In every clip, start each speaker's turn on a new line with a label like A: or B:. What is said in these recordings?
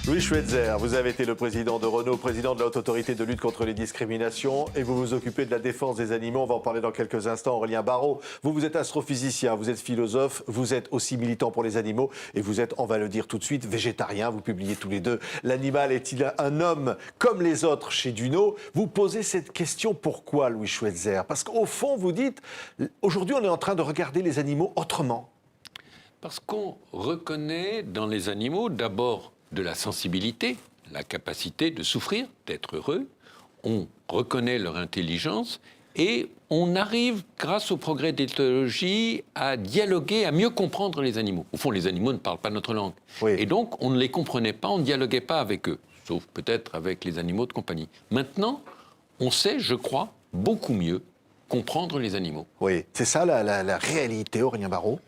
A: Louis Schweitzer, vous avez été le président de Renault, président de la Haute Autorité de lutte contre les discriminations et vous vous occupez de la défense des animaux. On va en parler dans quelques instants. Aurélien Barraud, vous êtes astrophysicien, vous êtes philosophe, vous êtes aussi militant pour les animaux et vous êtes, on va le dire tout de suite, végétarien. Vous publiez tous les deux « L'animal est-il un homme comme les autres » chez Duno. Vous posez cette question, pourquoi Louis Schweitzer? Parce qu'au fond, vous dites, aujourd'hui on est en train de regarder les animaux autrement.
B: Parce qu'on reconnaît dans les animaux d'abord de la sensibilité, la capacité de souffrir, d'être heureux. On reconnaît leur intelligence et on arrive, grâce au progrès de l'éthologie, à dialoguer, à mieux comprendre les animaux. Au fond, les animaux ne parlent pas notre langue. Oui. Et donc, on ne les comprenait pas, on ne dialoguait pas avec eux, sauf peut-être avec les animaux de compagnie. Maintenant, on sait, je crois, beaucoup mieux comprendre les animaux.
A: Oui, c'est ça la réalité, Aurélien Barraud?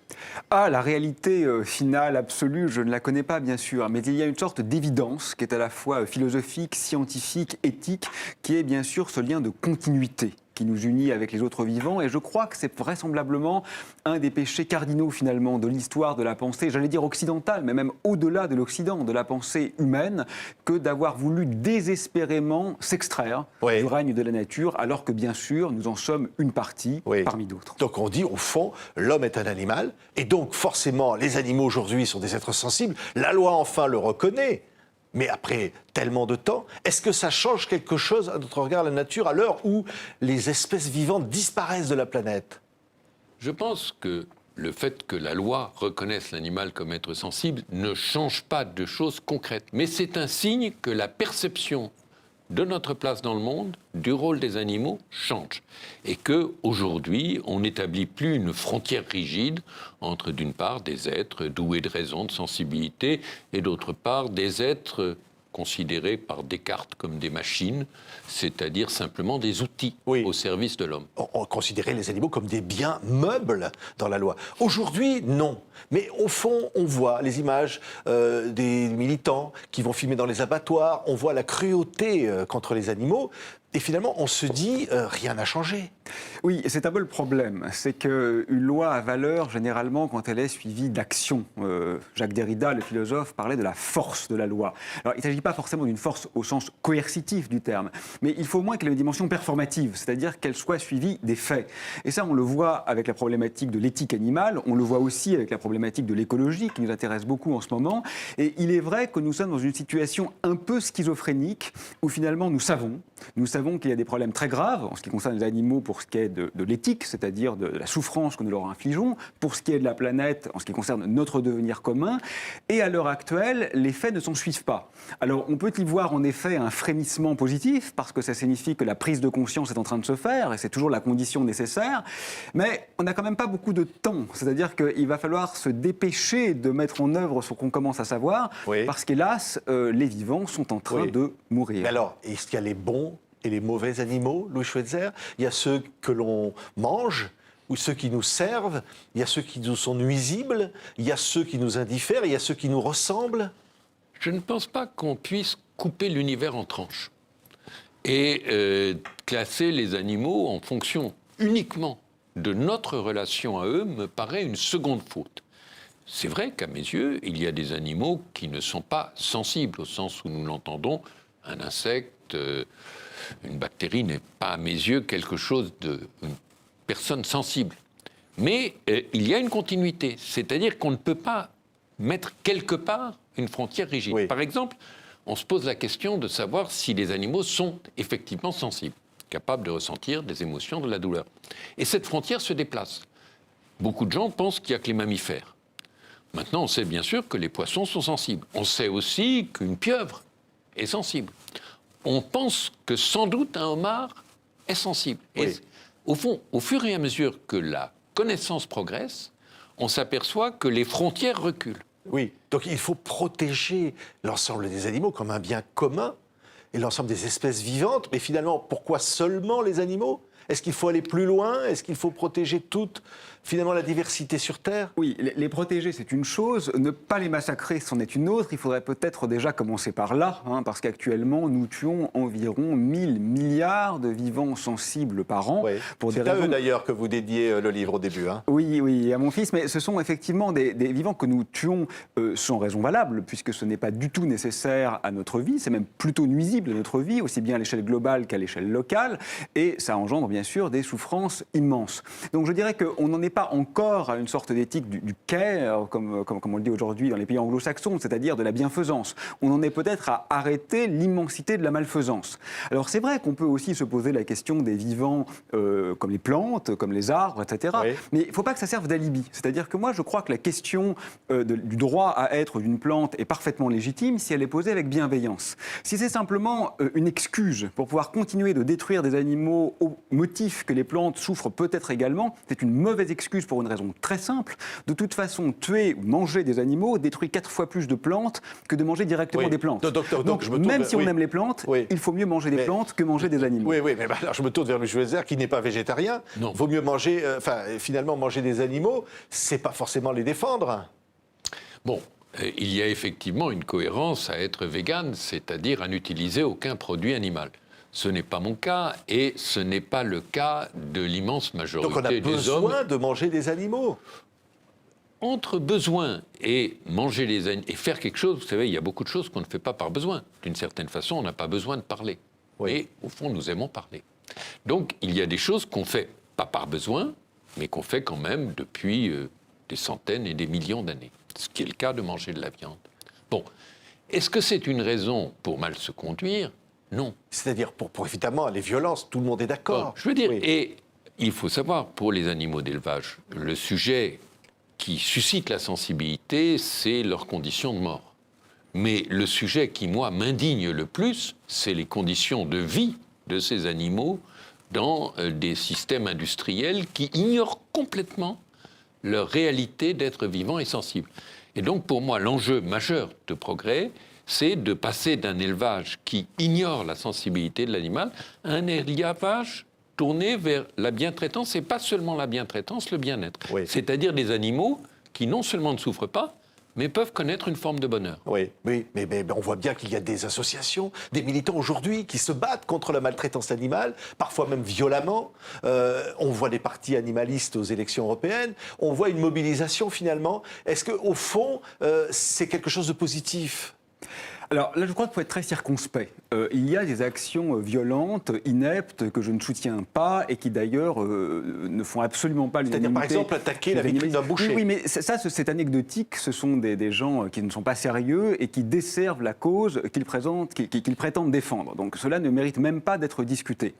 C: Ah, la réalité finale, absolue, je ne la connais pas, bien sûr, mais il y a une sorte d'évidence qui est à la fois philosophique, scientifique, éthique, qui est bien sûr ce lien de continuité qui nous unit avec les autres vivants, et je crois que c'est vraisemblablement un des péchés cardinaux, finalement, de l'histoire de la pensée, j'allais dire occidentale, mais même au-delà de l'Occident, de la pensée humaine, que d'avoir voulu désespérément s'extraire du règne de la nature, alors que, bien sûr, nous en sommes une partie parmi d'autres.
A: Donc on dit, au fond, l'homme est un animal, et donc forcément, les animaux aujourd'hui sont des êtres sensibles, la loi enfin le reconnaît. Mais après tellement de temps, est-ce que ça change quelque chose à notre regard à la nature à l'heure où les espèces vivantes disparaissent de la planète?
B: Je pense que le fait que la loi reconnaisse l'animal comme être sensible ne change pas de choses concrètes. Mais c'est un signe que la perception de notre place dans le monde, du rôle des animaux, change. Et qu'aujourd'hui, on n'établit plus une frontière rigide entre, d'une part, des êtres doués de raison, de sensibilité, et d'autre part, des êtres considérés par Descartes comme des machines, c'est-à-dire simplement des outils au service de l'homme.
A: On considérait les animaux comme des biens meubles dans la loi. Aujourd'hui, non. Mais au fond, on voit les images des militants qui vont filmer dans les abattoirs, on voit la cruauté contre les animaux. Et finalement, on se dit, rien n'a changé.
C: Oui, et c'est un peu le problème. C'est qu'une loi a valeur, généralement, quand elle est suivie d'action. Jacques Derrida, le philosophe, parlait de la force de la loi. Alors, il ne s'agit pas forcément d'une force au sens coercitif du terme, mais il faut au moins qu'elle ait une dimension performative, c'est-à-dire qu'elle soit suivie des faits. Et ça, on le voit avec la problématique de l'éthique animale, on le voit aussi avec la problématique de l'écologie, qui nous intéresse beaucoup en ce moment. Et il est vrai que nous sommes dans une situation un peu schizophrénique, où finalement nous savons qu'il y a des problèmes très graves en ce qui concerne les animaux pour ce qui est de l'éthique, c'est-à-dire de la souffrance que nous leur infligeons, pour ce qui est de la planète en ce qui concerne notre devenir commun. Et à l'heure actuelle, les faits ne s'en suivent pas. Alors on peut y voir en effet un frémissement positif, parce que ça signifie que la prise de conscience est en train de se faire, et c'est toujours la condition nécessaire, mais on n'a quand même pas beaucoup de temps. C'est-à-dire qu'il va falloir se dépêcher de mettre en œuvre ce qu'on commence à savoir, parce qu'hélas, les vivants sont en train de mourir.
A: Mais alors, est-ce qu'il y a les bons et les mauvais animaux, Louis Schweitzer? Il y a ceux que l'on mange, ou ceux qui nous servent, il y a ceux qui nous sont nuisibles, il y a ceux qui nous indiffèrent, il y a ceux qui nous ressemblent.
B: Je ne pense pas qu'on puisse couper l'univers en tranches et classer les animaux en fonction uniquement de notre relation à eux me paraît une seconde faute. C'est vrai qu'à mes yeux, il y a des animaux qui ne sont pas sensibles, au sens où nous l'entendons. Un insecte, une bactérie n'est pas à mes yeux quelque chose une personne sensible. Mais il y a une continuité, c'est-à-dire qu'on ne peut pas mettre quelque part une frontière rigide. Par exemple, on se pose la question de savoir si les animaux sont effectivement sensibles, capables de ressentir des émotions, de la douleur. Et cette frontière se déplace. Beaucoup de gens pensent qu'il n'y a que les mammifères. Maintenant, on sait bien sûr que les poissons sont sensibles. On sait aussi qu'une pieuvre est sensible. On pense que sans doute un homard est sensible. Et au fond, au fur et à mesure que la connaissance progresse, on s'aperçoit que les frontières reculent.
A: Oui, donc il faut protéger l'ensemble des animaux comme un bien commun et l'ensemble des espèces vivantes. Mais finalement, pourquoi seulement les animaux? Est-ce qu'il faut aller plus loin? Est-ce qu'il faut protéger toute finalement la diversité sur Terre?
C: Oui, les protéger, c'est une chose. Ne pas les massacrer, c'en est une autre. Il faudrait peut-être déjà commencer par là, parce qu'actuellement, nous tuons environ 1000 milliards de vivants sensibles par an.
A: Oui.
C: Pour des
A: C'est à
C: raisons...
A: eux d'ailleurs que vous dédiez le livre au début.
C: Oui, à mon fils, mais ce sont effectivement des vivants que nous tuons sans raison valable, puisque ce n'est pas du tout nécessaire à notre vie, c'est même plutôt nuisible à notre vie, aussi bien à l'échelle globale qu'à l'échelle locale, et ça engendre bien sûr des souffrances immenses. Donc je dirais qu'on n'en est pas encore à une sorte d'éthique du care, comme on le dit aujourd'hui dans les pays anglo-saxons, c'est-à-dire de la bienfaisance. On en est peut-être à arrêter l'immensité de la malfaisance. Alors c'est vrai qu'on peut aussi se poser la question des vivants comme les plantes, comme les arbres, etc.
A: Oui.
C: Mais il ne faut pas que ça serve d'alibi. C'est-à-dire que moi, je crois que la question du droit à être d'une plante est parfaitement légitime si elle est posée avec bienveillance. Si c'est simplement une excuse pour pouvoir continuer de détruire des animaux au motif que les plantes souffrent peut-être également, c'est une mauvaise excuse pour une raison très simple. De toute façon, tuer ou manger des animaux détruit 4 fois plus de plantes que de manger directement des plantes. Donc
A: je me tourne
C: même
A: vers-
C: si on
A: oui.
C: aime les plantes,
A: Oui.
C: il faut mieux manger des plantes que manger des animaux.
A: Oui, mais alors je me tourne vers Louis Schweitzer, qui n'est pas végétarien.
B: Non.
A: Vaut mieux manger, finalement, manger des animaux, c'est pas forcément les défendre.
B: Bon, il y a effectivement une cohérence à être végane, c'est-à-dire à n'utiliser aucun produit animal. Ce n'est pas mon cas et ce n'est pas le cas de l'immense majorité
A: Donc on a
B: des hommes.
A: besoin de manger des animaux.
B: Entre besoin et manger les animaux et faire quelque chose, vous savez, il y a beaucoup de choses qu'on ne fait pas par besoin. D'une certaine façon, on n'a pas besoin de parler.
A: Oui.
B: Et au fond, nous aimons parler. Donc, il y a des choses qu'on fait pas par besoin, mais qu'on fait quand même depuis des centaines et des millions d'années. Ce qui est le cas de manger de la viande. Bon, est-ce que c'est une raison pour mal se conduire? Non.
A: C'est-à-dire pour évidemment les violences, tout le monde est d'accord.
B: Je veux dire,
A: Oui.
B: et il faut savoir, pour les animaux d'élevage, le sujet qui suscite la sensibilité, c'est leurs conditions de mort. Mais le sujet qui, moi, m'indigne le plus, c'est les conditions de vie de ces animaux dans des systèmes industriels qui ignorent complètement leur réalité d'être vivants et sensibles. Et donc, pour moi, l'enjeu majeur de progrès, c'est de passer d'un élevage qui ignore la sensibilité de l'animal à un élevage tourné vers la bientraitance, et pas seulement la bientraitance, le bien-être.
A: Oui.
B: C'est-à-dire des animaux qui non seulement ne souffrent pas, mais peuvent connaître une forme de bonheur.
A: Oui, mais on voit bien qu'il y a des associations, des militants aujourd'hui qui se battent contre la maltraitance animale, parfois même violemment. On voit des partis animalistes aux élections européennes. On voit une mobilisation finalement. Est-ce qu'au fond, c'est quelque chose de positif ?
C: Alors là, je crois qu'il faut être très circonspect. Il y a des actions violentes, ineptes, que je ne soutiens pas et qui d'ailleurs ne font absolument pas l'unanimité.
A: C'est-à-dire par exemple attaquer la vitrine d'un boucher.
C: Oui, mais ça, c'est anecdotique. Ce sont des gens qui ne sont pas sérieux et qui desservent la cause qu'ils prétendent défendre. Donc cela ne mérite même pas d'être discuté.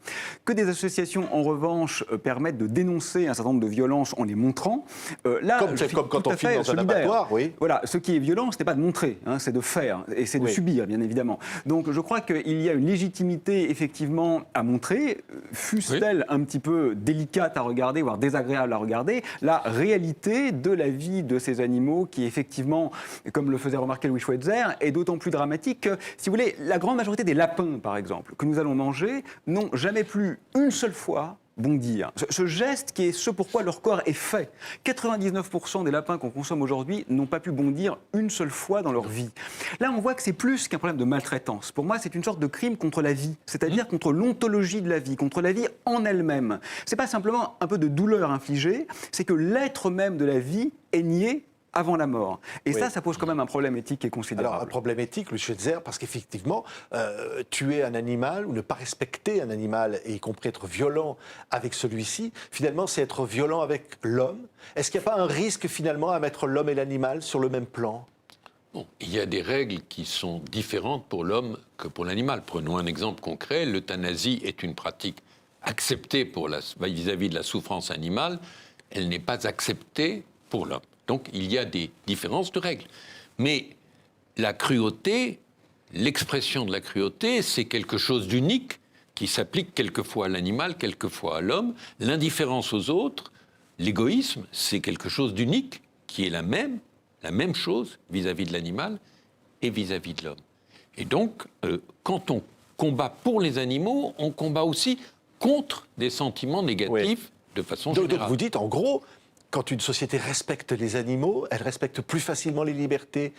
C: Que des associations, en revanche, permettent de dénoncer un certain nombre de violences en les montrant, là,
A: comme quand on filme dans un abattoir, oui.
C: Voilà, ce qui est violent, ce n'est pas de montrer, c'est de faire, et c'est de subir, bien évidemment. Donc je crois qu'il y a une légitimité, effectivement, à montrer, fût-elle un petit peu délicate à regarder, voire désagréable à regarder, la réalité de la vie de ces animaux qui, effectivement, comme le faisait remarquer Louis Schweitzer, est d'autant plus dramatique que, si vous voulez, la grande majorité des lapins, par exemple, que nous allons manger, n'ont jamais plus une seule fois bondir. Ce geste qui est ce pourquoi leur corps est fait. 99% des lapins qu'on consomme aujourd'hui n'ont pas pu bondir une seule fois dans leur vie. Là, on voit que c'est plus qu'un problème de maltraitance. Pour moi, c'est une sorte de crime contre la vie, c'est-à-dire contre l'ontologie de la vie, contre la vie en elle-même. C'est pas simplement un peu de douleur infligée, c'est que l'être même de la vie est nié avant la mort. Et ça pose quand même un problème éthique qui est considérable.
A: Alors, un problème éthique, Louis Schweitzer, parce qu'effectivement, tuer un animal ou ne pas respecter un animal, et y compris être violent avec celui-ci, finalement, c'est être violent avec l'homme. Est-ce qu'il n'y a pas un risque, finalement, à mettre l'homme et l'animal sur le même plan ?
B: Bon, il y a des règles qui sont différentes pour l'homme que pour l'animal. Prenons un exemple concret. L'euthanasie est une pratique acceptée vis-à-vis de la souffrance animale. Elle n'est pas acceptée pour l'homme. Donc, il y a des différences de règles. Mais la cruauté, l'expression de la cruauté, c'est quelque chose d'unique qui s'applique quelquefois à l'animal, quelquefois à l'homme. L'indifférence aux autres, l'égoïsme, c'est quelque chose d'unique qui est la même chose vis-à-vis de l'animal et vis-à-vis de l'homme. Et donc, quand on combat pour les animaux, on combat aussi contre des sentiments négatifs de façon générale.
A: Donc, vous dites, en gros, quand une société respecte les animaux, elle respecte plus facilement les libertés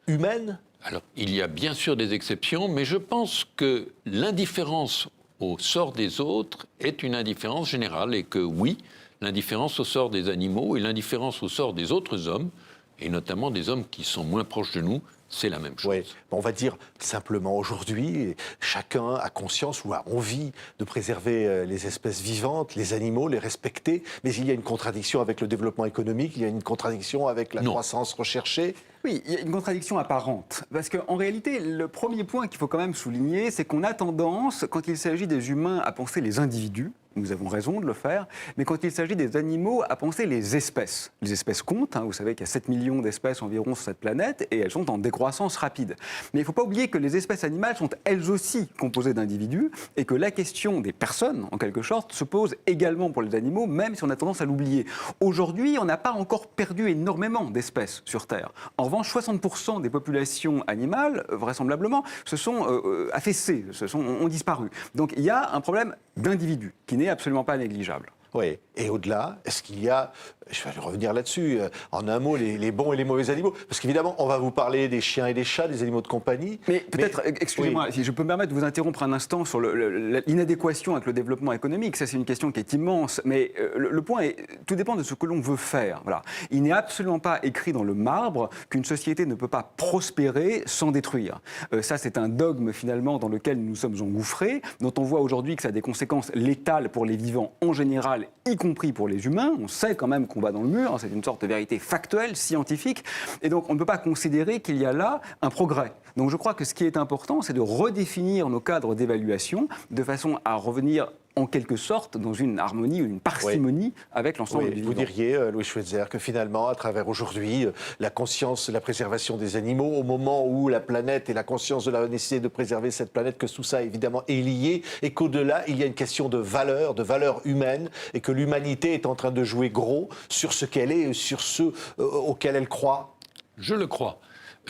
A: humaines?
B: Alors, il y a bien sûr des exceptions, mais je pense que l'indifférence au sort des autres est une indifférence générale et que oui, l'indifférence au sort des animaux et l'indifférence au sort des autres hommes, et notamment des hommes qui sont moins proches de nous, c'est la même chose.
A: Oui, on va dire simplement aujourd'hui, chacun a conscience ou a envie de préserver les espèces vivantes, les animaux, les respecter, mais il y a une contradiction avec le développement économique, il y a une contradiction avec la croissance recherchée.
C: Oui, il y a une contradiction apparente. Parce qu'en réalité, le premier point qu'il faut quand même souligner, c'est qu'on a tendance, quand il s'agit des humains, à penser les individus. Nous avons raison de le faire. Mais quand il s'agit des animaux, à penser les espèces. Les espèces comptent. Vous savez qu'il y a 7 millions d'espèces environ sur cette planète et elles sont en décroissance rapide. Mais il ne faut pas oublier que les espèces animales sont elles aussi composées d'individus et que la question des personnes, en quelque sorte, se pose également pour les animaux, même si on a tendance à l'oublier. Aujourd'hui, on n'a pas encore perdu énormément d'espèces sur Terre. En revanche, 60% des populations animales, vraisemblablement, se sont affaissées, ont disparu. Donc il y a un problème d'individus qui n'est absolument pas négligeable.
A: Oui, et au-delà, est-ce qu'il y a, je vais revenir là-dessus, en un mot, les bons et les mauvais animaux? Parce qu'évidemment, on va vous parler des chiens et des chats, des animaux de compagnie.
C: Mais peut-être, excusez-moi, si je peux me permettre de vous interrompre un instant sur l'inadéquation avec le développement économique. Ça, c'est une question qui est immense. Mais le point est, tout dépend de ce que l'on veut faire. Voilà. Il n'est absolument pas écrit dans le marbre qu'une société ne peut pas prospérer sans détruire. Ça, c'est un dogme, finalement, dans lequel nous sommes engouffrés, dont on voit aujourd'hui que ça a des conséquences létales pour les vivants en général, y compris pour les humains. On sait quand même qu'on va dans le mur, c'est une sorte de vérité factuelle, scientifique, et donc on ne peut pas considérer qu'il y a là un progrès. Donc je crois que ce qui est important, c'est de redéfinir nos cadres d'évaluation de façon à revenir en quelque sorte dans une harmonie ou une parcimonie avec l'ensemble du vivant.
A: Vous diriez, Louis Schweitzer, que finalement, à travers aujourd'hui, la conscience de la préservation des animaux, au moment où la planète et la conscience de la nécessité de préserver cette planète, que tout ça, évidemment, est lié, et qu'au-delà, il y a une question de valeur humaine, et que l'humanité est en train de jouer gros sur ce qu'elle est, sur ce auquel elle croit?
B: Je le crois.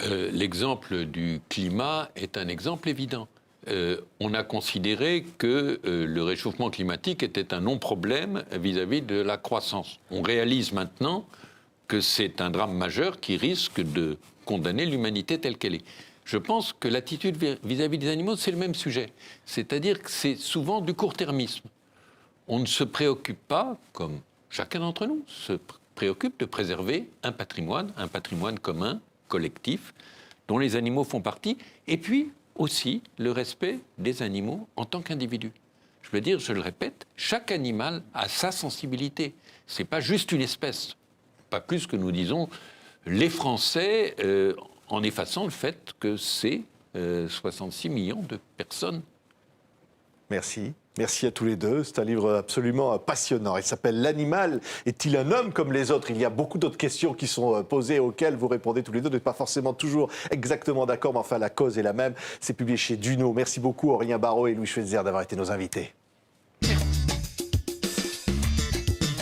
B: L'exemple du climat est un exemple évident. On a considéré que le réchauffement climatique était un non-problème vis-à-vis de la croissance. On réalise maintenant que c'est un drame majeur qui risque de condamner l'humanité telle qu'elle est. Je pense que l'attitude vis-à-vis des animaux, c'est le même sujet. C'est-à-dire que c'est souvent du court-termisme. On ne se préoccupe pas, comme chacun d'entre nous se préoccupe de préserver un patrimoine commun, collectif, dont les animaux font partie, et puis aussi le respect des animaux en tant qu'individus. Je veux dire, je le répète, chaque animal a sa sensibilité. C'est pas juste une espèce, pas plus que nous disons les Français en effaçant le fait que c'est 66 millions de personnes.
A: Merci. Merci à tous les deux. C'est un livre absolument passionnant. Il s'appelle « L'animal est-il un homme comme les autres ?» Il y a beaucoup d'autres questions qui sont posées auxquelles vous répondez tous les deux. Vous n'êtes pas forcément toujours exactement d'accord, mais enfin la cause est la même. C'est publié chez Duno. Merci beaucoup Aurélien Barraud et Louis Schweitzer d'avoir été nos invités.